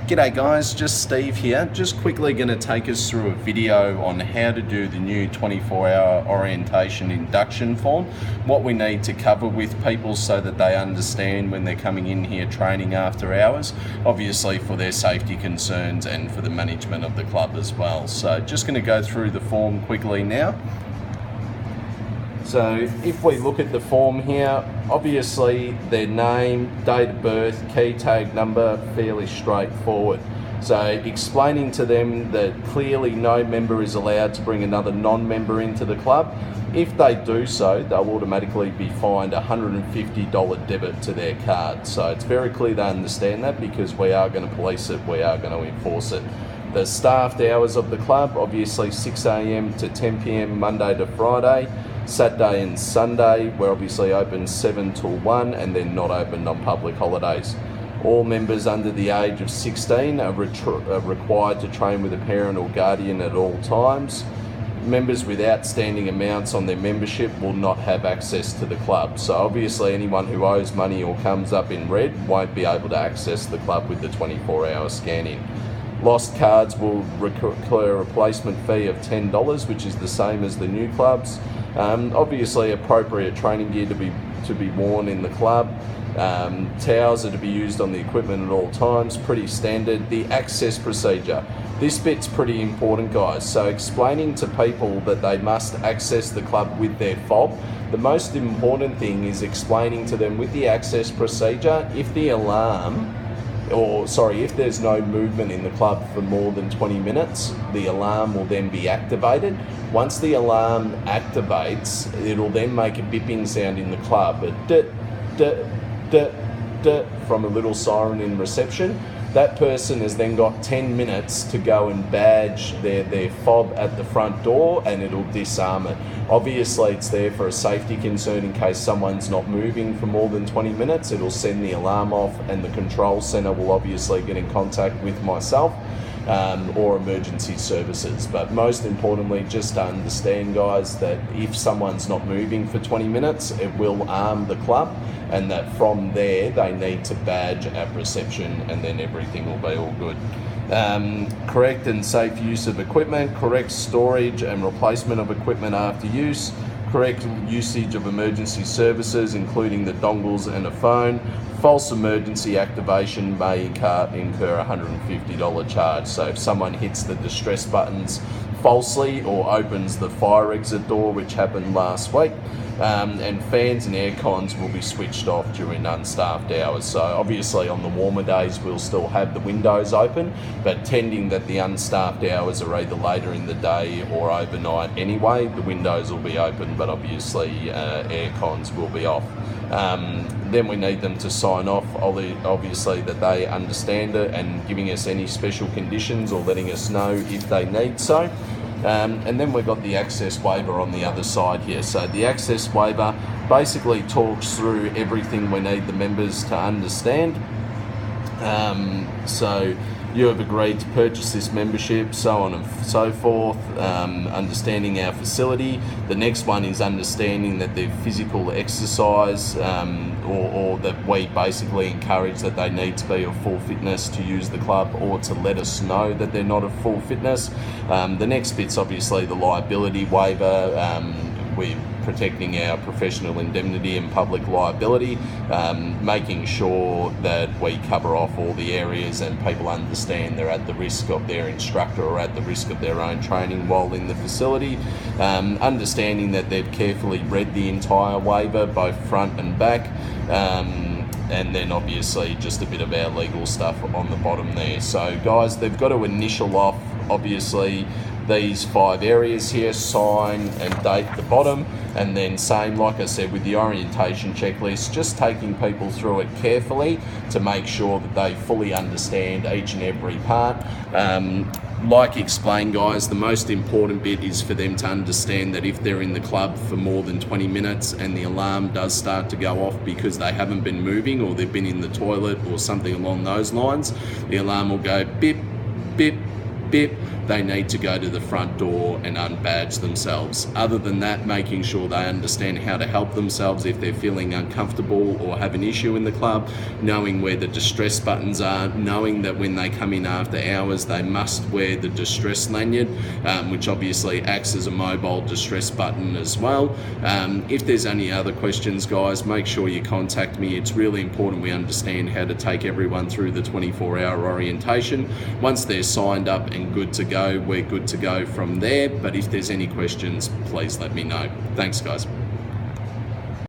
G'day guys, just Steve here. Just quickly going to take us through a video on how to do the new 24-hour orientation induction form, what we need to cover with people so that they understand when they're coming in here training after hours, obviously for their safety concerns and for the management of the club as well. So just going to go through the form quickly now. So if we look at the form here, obviously their name, date of birth, key tag number, fairly straightforward. So explaining to them that clearly no member is allowed to bring another non-member into the club. If they do so, they'll automatically be fined $150 debit to their card. So it's very clear they understand that because we are going to police it, we are going to enforce it. The staffed hours of the club, obviously 6 AM to 10 PM Monday to Friday. Saturday and Sunday, we're obviously open 7 till 1 and then not open on public holidays. All members under the age of 16 are required to train with a parent or guardian at all times. Members with outstanding amounts on their membership will not have access to the club. So obviously anyone who owes money or comes up in red won't be able to access the club with the 24-hour scanning. Lost cards will require a replacement fee of $10, which is the same as the new clubs. Obviously appropriate training gear to be worn in the club. Towels are to be used on the equipment at all times, pretty standard. The access procedure. This bit's pretty important, guys. So explaining to people that they must access the club with their fob. The most important thing is explaining to them with the access procedure, if there's no movement in the club for more than 20 minutes, the alarm will then be activated. Once the alarm activates, it'll then make a bipping sound in the club, from a little siren in reception. That person has then got 10 minutes to go and badge their fob at the front door and it'll disarm it. Obviously it's there for a safety concern in case someone's not moving for more than 20 minutes. It'll send the alarm off and the control center will obviously get in contact with myself or emergency services. But most importantly, just to understand, guys, that if someone's not moving for 20 minutes, it will arm the club, and that from there they need to badge at reception and then everything will be all good. Correct and safe use of equipment, correct storage and replacement of equipment after use, correct usage of emergency services including the dongles and a phone. False emergency activation may incur a $150 charge. So if someone hits the distress buttons falsely or opens the fire exit door, which happened last week, and fans and air cons will be switched off during unstaffed hours. So obviously on the warmer days we'll still have the windows open, but tending that the unstaffed hours are either later in the day or overnight anyway, the windows will be open, but obviously air cons will be off. Then we need them to sign off, obviously, that they understand it and giving us any special conditions or letting us know if they need so. And then we've got the access waiver on the other side here. So the access waiver basically talks through everything we need the members to understand. So you have agreed to purchase this membership, so on and so forth, understanding our facility. The next one is understanding that their physical exercise, or that we basically encourage that they need to be of full fitness to use the club or to let us know that they're not of full fitness. The next bit's obviously the liability waiver. We're protecting our professional indemnity and public liability, making sure that we cover off all the areas and people understand they're at the risk of their instructor or at the risk of their own training while in the facility, understanding that they've carefully read the entire waiver, both front and back, and then obviously just a bit of our legal stuff on the bottom there. So guys, they've got to initial off obviously these 5 areas here, sign and date at the bottom, and then same, like I said, with the orientation checklist, just taking people through it carefully to make sure that they fully understand each and every part. Like explained, guys, the most important bit is for them to understand that if they're in the club for more than 20 minutes and the alarm does start to go off because they haven't been moving or they've been in the toilet or something along those lines, the alarm will go bip, bip, bit, they need to go to the front door and unbadge themselves. Other than that, making sure they understand how to help themselves if they're feeling uncomfortable or have an issue in the club, knowing where the distress buttons are, knowing that when they come in after hours they must wear the distress lanyard, which obviously acts as a mobile distress button as well. If there's any other questions, guys, make sure you contact me. It's really important we understand how to take everyone through the 24-hour orientation. Once they're signed up and good to go, we're good to go from there. But if there's any questions, please let me know. Thanks, guys.